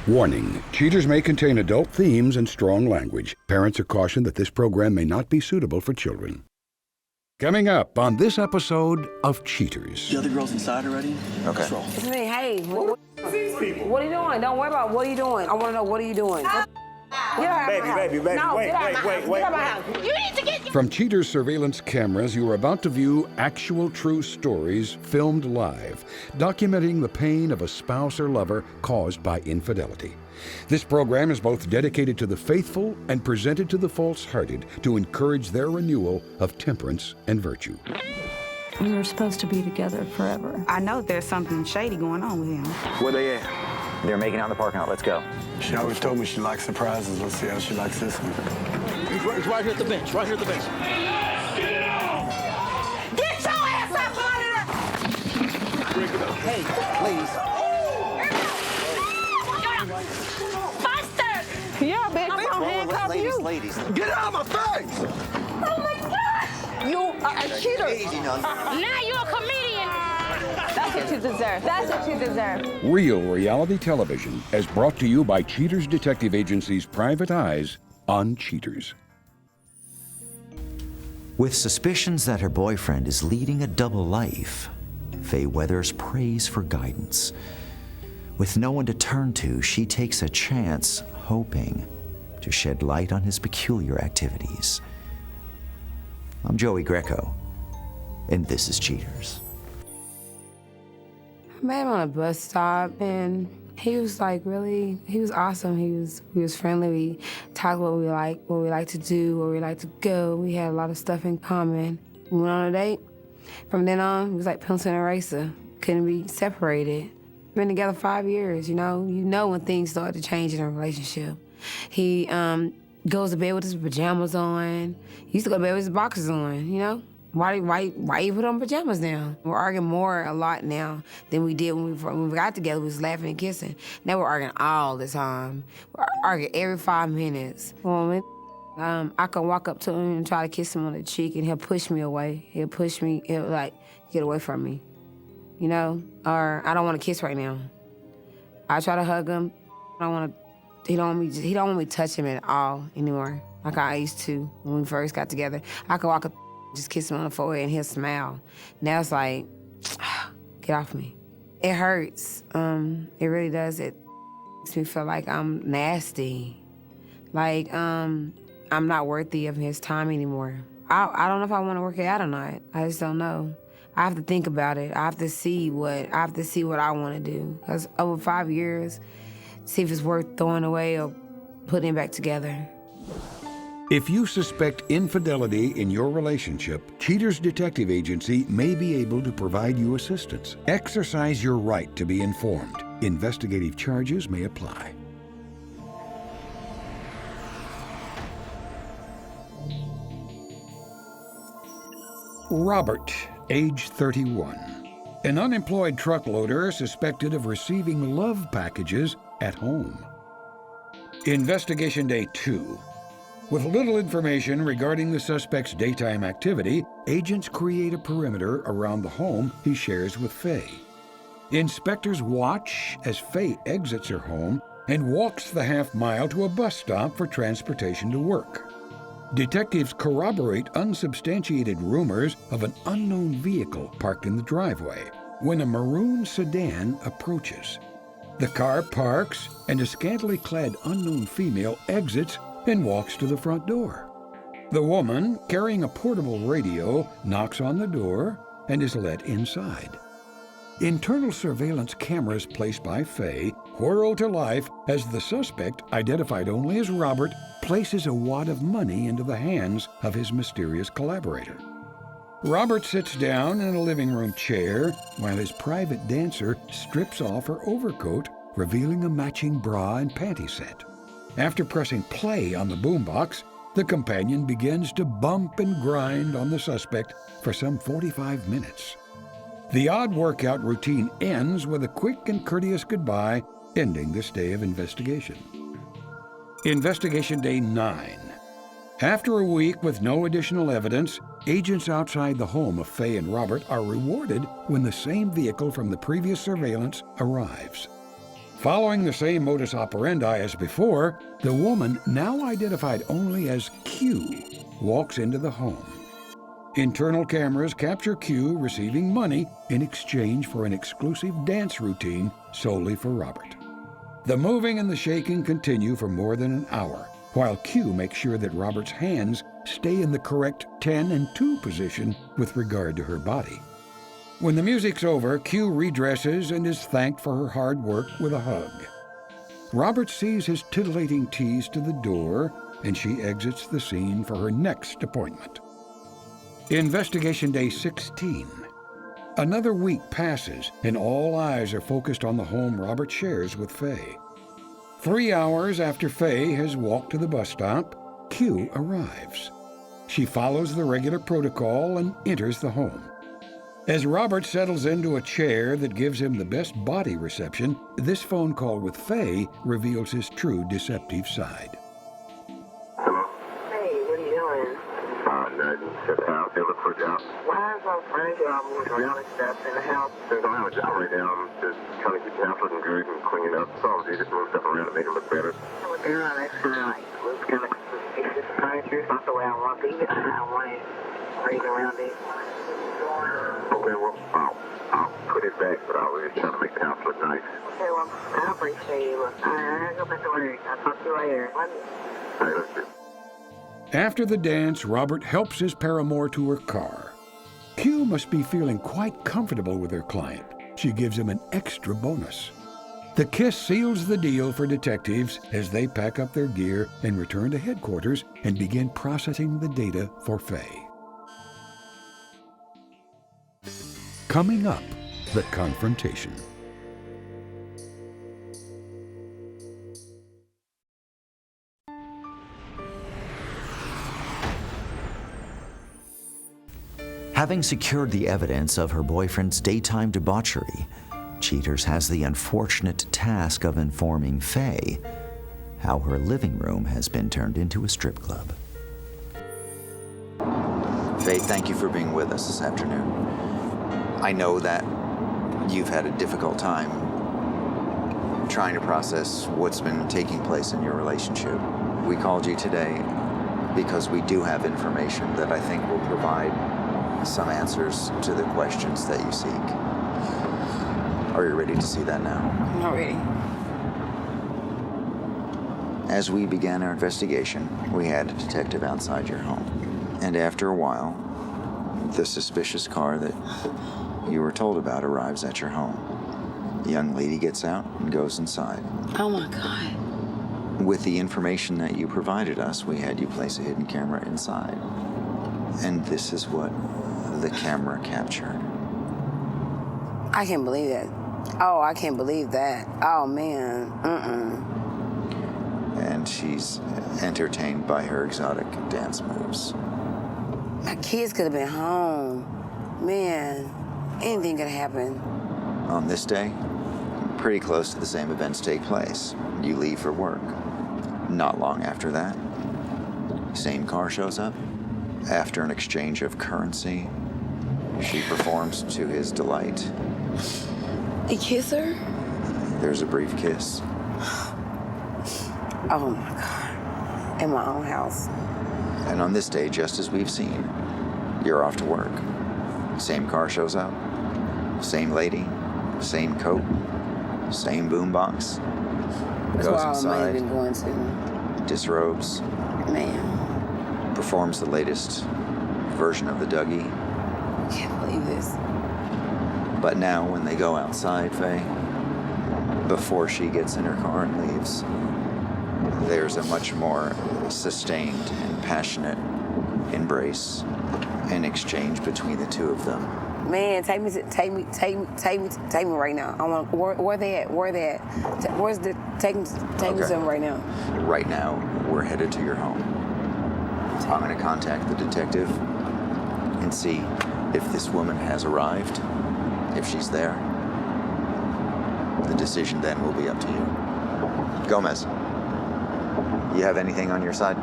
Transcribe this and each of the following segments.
Warning, cheaters may contain adult themes and strong language. Parents are cautioned that this program may not be suitable for children. Coming up on this episode of Cheaters. The other girl's inside already? Okay. Let's roll. It's me. Hey, what are you doing? Don't worry about what are you doing. I want to know what are you doing. Get out of my house. Baby, No, wait, get out of my wait, house. wait. Get out of my house. You need to get. From Cheaters surveillance cameras, you are about to view actual true stories filmed live, documenting the pain of a spouse or lover caused by infidelity. This program is both dedicated to the faithful and presented to the false-hearted to encourage their renewal of temperance and virtue. We were supposed to be together forever. I know there's something shady going on with him. Where they at? They're making out in the parking lot. Let's go. She always told me she likes surprises. Let's see how she likes this one. He's right here at the bench, right here at the bench. Get your ass up out of there! Hey, please. Buster! Yeah, bitch. I'm gonna handcuff you. Ladies. Get out of my face! Oh my God! You are a cheater. Now you're a comedian. That's what you deserve. That's what you deserve. Real reality television is brought to you by Cheaters Detective Agency's Private Eyes on Cheaters. With suspicions that her boyfriend is leading a double life, Faye Weathers prays for guidance. With no one to turn to, she takes a chance, hoping to shed light on his peculiar activities. I'm Joey Greco, and this is Cheaters. I met him on a bus stop, and he was like he was awesome. We was friendly. We talked what we like to do, where we like to go. We had a lot of stuff in common. We went on a date. From then on, it was like pencil and eraser. Couldn't be separated. Been together 5 years, you know when things start to change in a relationship. He goes to bed with his pajamas on. He used to go to bed with his boxers on, you know? Why you put on pajamas now? We're arguing a lot now than we did when we got together. We was laughing and kissing. Now we're arguing all the time. We're arguing every 5 minutes. I could walk up to him and try to kiss him on the cheek, and he'll push me away. He'll like, get away from me, you know? Or I don't want to kiss right now. I try to hug him. He don't want me to touch him at all anymore, like I used to when we first got together. I could walk up, just kiss him on the forehead, and he'll smile. Now it's like, get off me. It hurts. It really does. It makes me feel like I'm nasty. Like, I'm not worthy of his time anymore. I don't know if I want to work it out or not. I just don't know. I have to think about it. I have to see what I want to do. Because over 5 years, see if it's worth throwing away or putting it back together. If you suspect infidelity in your relationship, Cheaters Detective Agency may be able to provide you assistance. Exercise your right to be informed. Investigative charges may apply. Robert, age 31. An unemployed truck loader suspected of receiving love packages at home. Investigation Day 2. With little information regarding the suspect's daytime activity, agents create a perimeter around the home he shares with Faye. Inspectors watch as Faye exits her home and walks the half-mile to a bus stop for transportation to work. Detectives corroborate unsubstantiated rumors of an unknown vehicle parked in the driveway when a maroon sedan approaches. The car parks, and a scantily clad unknown female exits and walks to the front door. The woman, carrying a portable radio, knocks on the door and is let inside. Internal surveillance cameras placed by Faye whirl to life as the suspect, identified only as Robert, places a wad of money into the hands of his mysterious collaborator. Robert sits down in a living room chair while his private dancer strips off her overcoat, revealing a matching bra and panty set. After pressing play on the boombox, the companion begins to bump and grind on the suspect for some 45 minutes. The odd workout routine ends with a quick and courteous goodbye, ending this day of investigation. Investigation Day 9. After a week with no additional evidence, agents outside the home of Faye and Robert are rewarded when the same vehicle from the previous surveillance arrives. Following the same modus operandi as before, the woman, now identified only as Q, walks into the home. Internal cameras capture Q receiving money in exchange for an exclusive dance routine solely for Robert. The moving and the shaking continue for more than an hour, while Q makes sure that Robert's hands stay in the correct 10 and 2 position with regard to her body. When the music's over, Q redresses and is thanked for her hard work with a hug. Robert sees his titillating tease to the door, and she exits the scene for her next appointment. Investigation Day 16. Another week passes, and all eyes are focused on the home Robert shares with Faye. 3 hours after Faye has walked to the bus stop, Q arrives. She follows the regular protocol and enters the home. As Robert settles into a chair that gives him the best body reception, this phone call with Faye reveals his true deceptive side. Hello? Hey, what are you doing? Nothing. Just out there looking for a job. Why is my friend moving around and stuff in the house? Since I don't have a job right now, I'm just trying to keep the house looking good and clean it up. So I'll just move stuff around to make it look better. What they're on, that's kind of like, looks kind of suspicious furniture. It's not the way I want it. I want it right around it. Okay, well, I'll put it back, but I was just trying to make the house look nice. Okay, well, I appreciate you. I'll go back to work. I'll talk to you later. All right, let's do it. After the dance, Robert helps his paramour to her car. Q must be feeling quite comfortable with her client. She gives him an extra bonus. The kiss seals the deal for detectives as they pack up their gear and return to headquarters and begin processing the data for Faye. Coming up, the confrontation. Having secured the evidence of her boyfriend's daytime debauchery, Cheaters has the unfortunate task of informing Faye how her living room has been turned into a strip club. Faye, thank you for being with us this afternoon. I know that you've had a difficult time trying to process what's been taking place in your relationship. We called you today because we do have information that I think will provide some answers to the questions that you seek. Are you ready to see that now? I'm not ready. As we began our investigation, we had a detective outside your home. And after a while, the suspicious car that you were told about arrives at your home. The young lady gets out and goes inside. Oh my God. With the information that you provided us, we had you place a hidden camera inside. And this is what the camera captured. I can't believe that. Oh, I can't believe that. Oh, man. And she's entertained by her exotic dance moves. My kids could have been home. Man, anything could happen. On this day, pretty close to the same events take place. You leave for work. Not long after that, same car shows up. After an exchange of currency, she performs to his delight. A kisser? There's a brief kiss. Oh my God. In my own house. And on this day, just as we've seen, you're off to work. Same car shows up. Same lady. Same coat. Same boombox. That's Goes where all the money inside. been going to. Disrobes. Man, Performs the latest version of the Dougie. I can't believe this. But now when they go outside, Faye, before she gets in her car and leaves, there's a much more sustained and passionate embrace and exchange between the two of them. Man, take me right now. I want. Where they at? Where they at? Where's the? Take me to them right now. Right now, we're headed to your home. I'm going to contact the detective and see if this woman has arrived, if she's there. The decision then will be up to you. Gomez, you have anything on your side?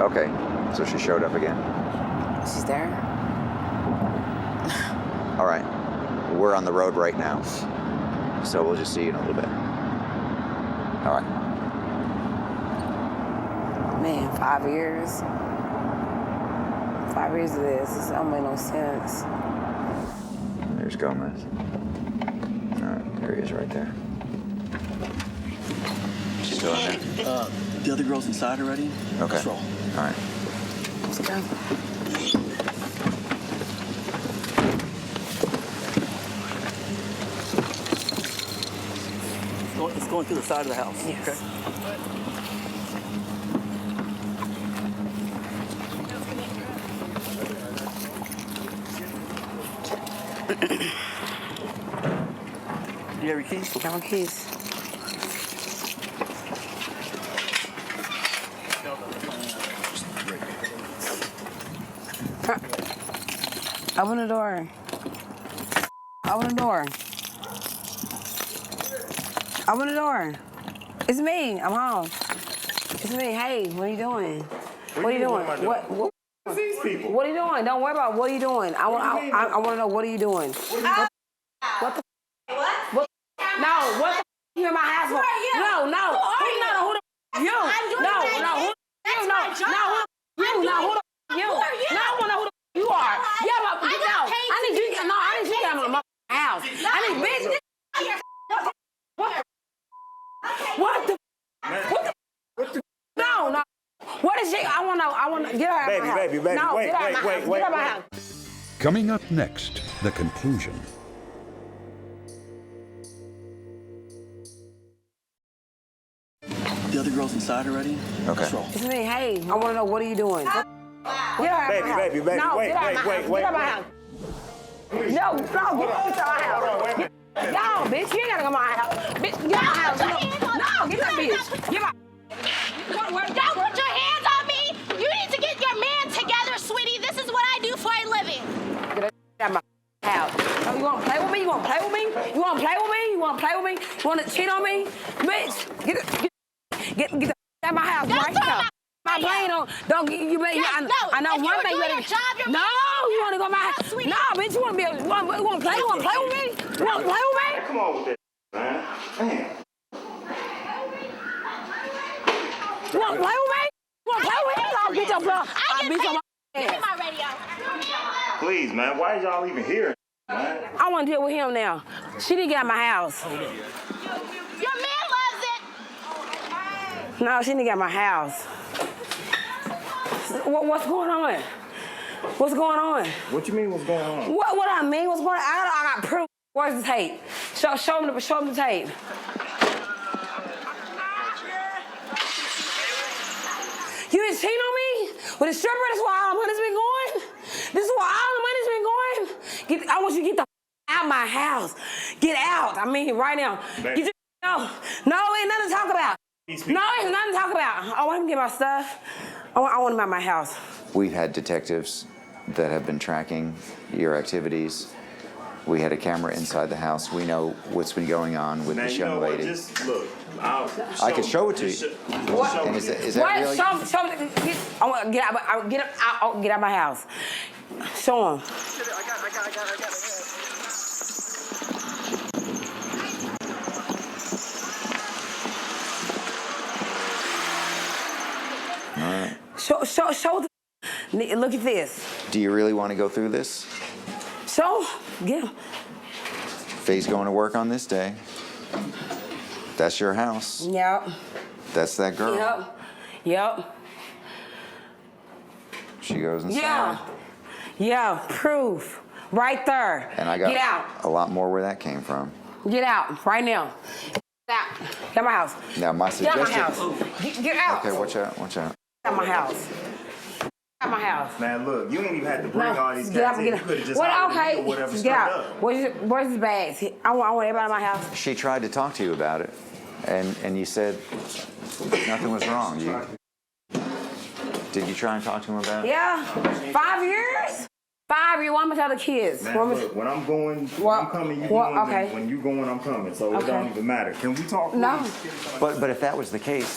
Okay, so she showed up again. She's there. All right, we're on the road right now. So we'll just see you in a little bit. All right. Man, 5 years. 5 years of this. This don't make no sense. There's Gomez. All right, there he is right there. She's still in there? The other girl's inside already. Okay. Let's roll. All right. Sit down. It's going through the side of the house. Yes. Okay. Do you have your keys? Got my keys. Open the door. Open the door. Open the door. It's me. I'm home. It's me. Hey, what are you doing? What are you doing? What These people. What are you doing? Don't worry about what are you doing. I want to know what are you doing. What the? What? No. What the? You in my house? No. No. Who the? You. No. Who? You. No. You. No. Who the? You. No. I want to know who the you are. Yeah, but no. I need you. No. I need you to get out of my house. I need bitch. What the? What the? No. What is she? I want to get her out of my house. Baby, No, wait, get out of my house. Get out of my house. Coming up next, the conclusion. The other girl's inside already. Okay. Let's roll. It's me. Hey, I want to know what are you doing? Get out of my house. Baby, No, wait, get out of my house. Get out of my house. No, get out of my house. No, bitch, you ain't gotta go to my house. Bitch, get out of my house. No, get that bitch. Get my. Don't put your hands on me! You need to get your man together, sweetie. This is what I do for a living. Get out of my house. Oh, you wanna play with me? You wanna play with me? You wanna play with me? You wanna play with me? You wanna cheat on me? Bitch, get the out of my house right now. My plane don't get you. I know one thing. No, you wanna go to my house? No, bitch, you wanna be? You wanna play? You wanna play with me? You wanna play with me? Come on with that, man. Damn. You wanna play with me? You wanna play with me? I'll beat your blood. I'll beat your Get my radio. Please, man. Why is y'all even here, man? I wanna deal with him now. She didn't get out of my house. Your man loves it. No, she didn't get out of my house. What's going on? What's going on? What you mean? What's going on? What I mean? What's going on? I got proof. Where's the tape? Show him the tape. You been cheating on me with a stripper? That's why all the money's been going. This is why all the money's been going. I want you to get the out of my house. Get out. I mean, right now. Get your, no, ain't nothing to talk about. No, ain't nothing to talk about. I want him to get my stuff. I want him out of my house. We've had detectives that have been tracking your activities. We had a camera inside the house. We know what's been going on with this young lady. Just look. I could show it to you. What? And is that really? Show me. I want to get out of my house. Show him. I got it. All right. Show the. Look at this. Do you really want to go through this? Show. Get him. Faye's going to work on this day. That's your house. Yep. That's that girl. Yep. She goes inside. Yeah. Proof. Right there. And I got Get out. a lot more where that came from. Get out. Right now. Get out. Get out of my house. Now, my Get out of suggestion... my house. Get out. Okay, watch out. Get out of my house. Get out of my house. Man, look, you ain't even had to bring all these Get guys out. in. You could have just Okay. or whatever Get straight out. up. Where's his bags? I want everybody in my house. She tried to talk to you about it, and you said nothing was wrong. Did you try and talk to him about it? Yeah. 5 years? 5 years. What I'm gonna tell the kids? Man, look, when I'm going, I'm coming, you going. Okay. When you going, I'm coming. So it don't even matter. Can we talk? No. Please? But if that was the case,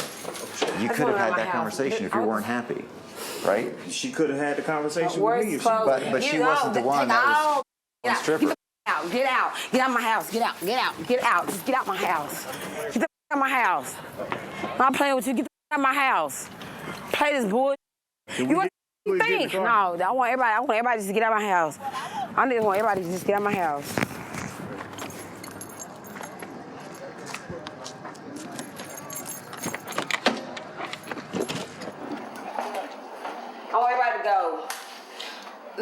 you could have had that conversation if you weren't happy, right? She could have had the conversation with me. Where's clothes? But she wasn't the one that was on stripper. out. Get out. Get out of my house. Get out. Get out. Get out. Just get out my house. Get the out of my house. I'm not playing with you. Get the out of my house. Play this bullshit. You want to think? No, I want everybody just to get out of my house. I just want everybody to just get out of my house. I want everybody to go.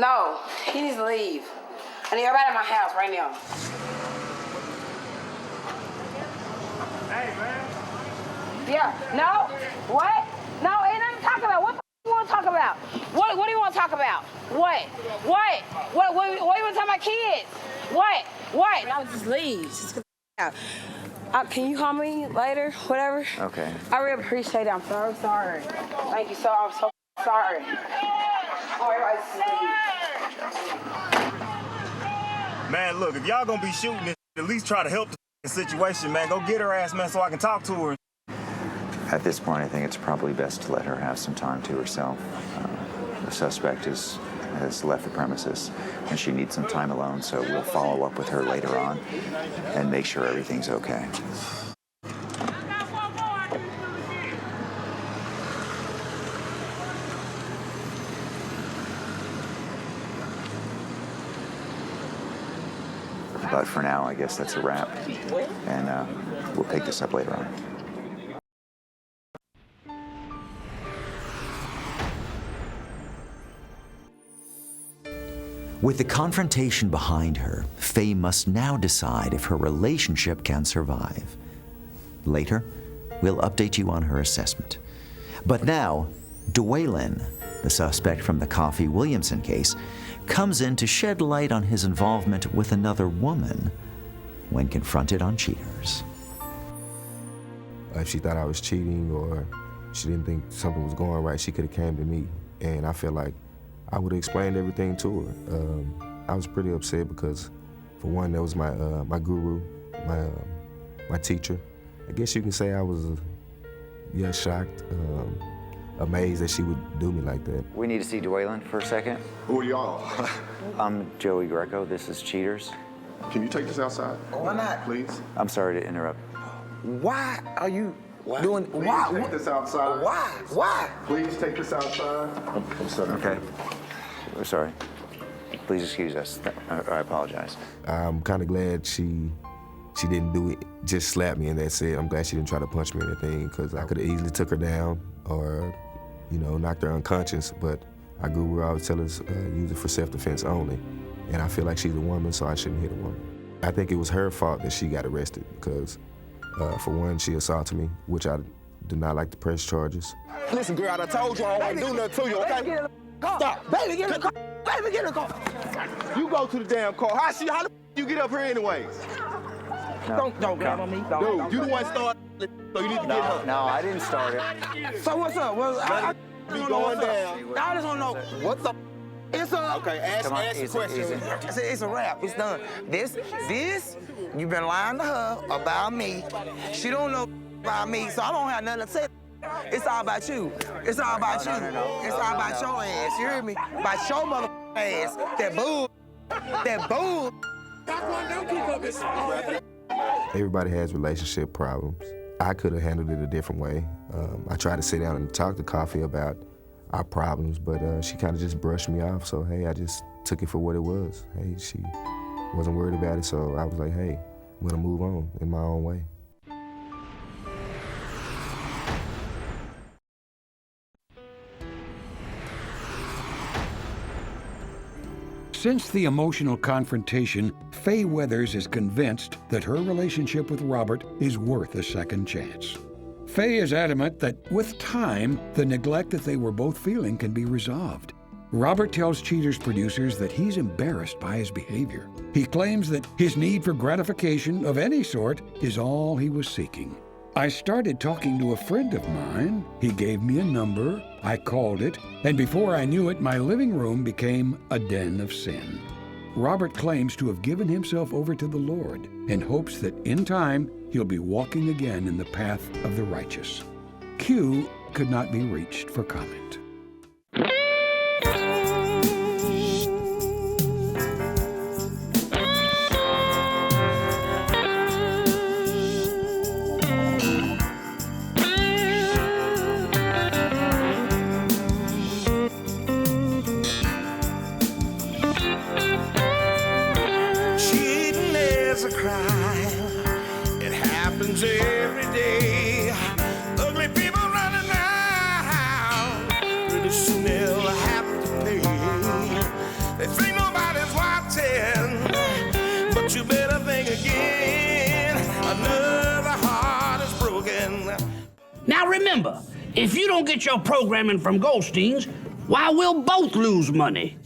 No, he needs to leave. I need everybody in my house right now. Hey, man. Yeah. No? What? No, ain't nothing to talk about. What the you want to talk about? What do you want to talk about? What do you want to talk about kids? What? No, just leave. Just get out. Can you call me later? Whatever. Okay. I really appreciate it. I'm so sorry. Thank you so. I'm so sorry. Oh, everybody just leave. Man, look, if y'all gonna be shooting this, at least try to help the situation, man. Go get her ass, man, so I can talk to her. At this point, I think it's probably best to let her have some time to herself. The suspect has left the premises, and she needs some time alone, so we'll follow up with her later on and make sure everything's okay. But for now, I guess that's a wrap, and we'll pick this up later on. With the confrontation behind her, Faye must now decide if her relationship can survive. Later, we'll update you on her assessment. But now, Dwaylan, the suspect from the Coffee Williamson case, comes in to shed light on his involvement with another woman when confronted on cheaters. If she thought I was cheating or she didn't think something was going right, she could have came to me, and I feel like I would have explained everything to her. I was pretty upset because, for one, that was my guru, my teacher. I guess you can say I was shocked, amazed that she would do me like that. We need to see Dwaylan for a second. Who are y'all? I'm Joey Greco. This is Cheaters. Can you take this outside? Why not? Please. I'm sorry to interrupt. Why are you doing? Why? Take this outside. Why? Please take this outside. I'm sorry. Okay. We're sorry. Please excuse us. I apologize. I'm kind of glad she didn't do it, just slap me and that's it. I'm glad she didn't try to punch me or anything, because I could have easily took her down or, knocked her unconscious. But our guru always tell us use it for self-defense only. And I feel like she's a woman, so I shouldn't hit a woman. I think it was her fault that she got arrested because, for one, she assaulted me, which I do not like to press charges. Listen, girl, I told you I don't want to do nothing to you, okay? Stop. Baby, get in the car. Baby, get in the car. You go to the damn car. How the you get up here anyways? No. Don't grab on me. Dude, you the one started, so you need to get her. No, I didn't start it. So what's up? Well, I be going down. I just want to know what the. It's a. Okay, ask the question. It's a wrap. It's done. This, you've been lying to her about me. She don't know about me, so I don't have nothing to say. It's all about you. It's all about you. It's all about your ass. You hear me? About your mother ass. That bull. That bull. Everybody has relationship problems. I could have handled it a different way. I tried to sit down and talk to Coffee about our problems, but she kind of just brushed me off. So, hey, I just took it for what it was. Hey, she wasn't worried about it, so I was like, hey, I'm gonna move on in my own way. Since the emotional confrontation, Faye Weathers is convinced that her relationship with Robert is worth a second chance. Faye is adamant that with time, the neglect that they were both feeling can be resolved. Robert tells Cheaters producers that he's embarrassed by his behavior. He claims that his need for gratification of any sort is all he was seeking. I started talking to a friend of mine. He gave me a number. I called it, and before I knew it, my living room became a den of sin. Robert claims to have given himself over to the Lord and hopes that in time he'll be walking again in the path of the righteous. Q could not be reached for comment. still have to pay. They think nobody's watching, but you better think again. Another heart is broken. Now remember, if you don't get your programming from Goldstein's, why, we'll both lose money.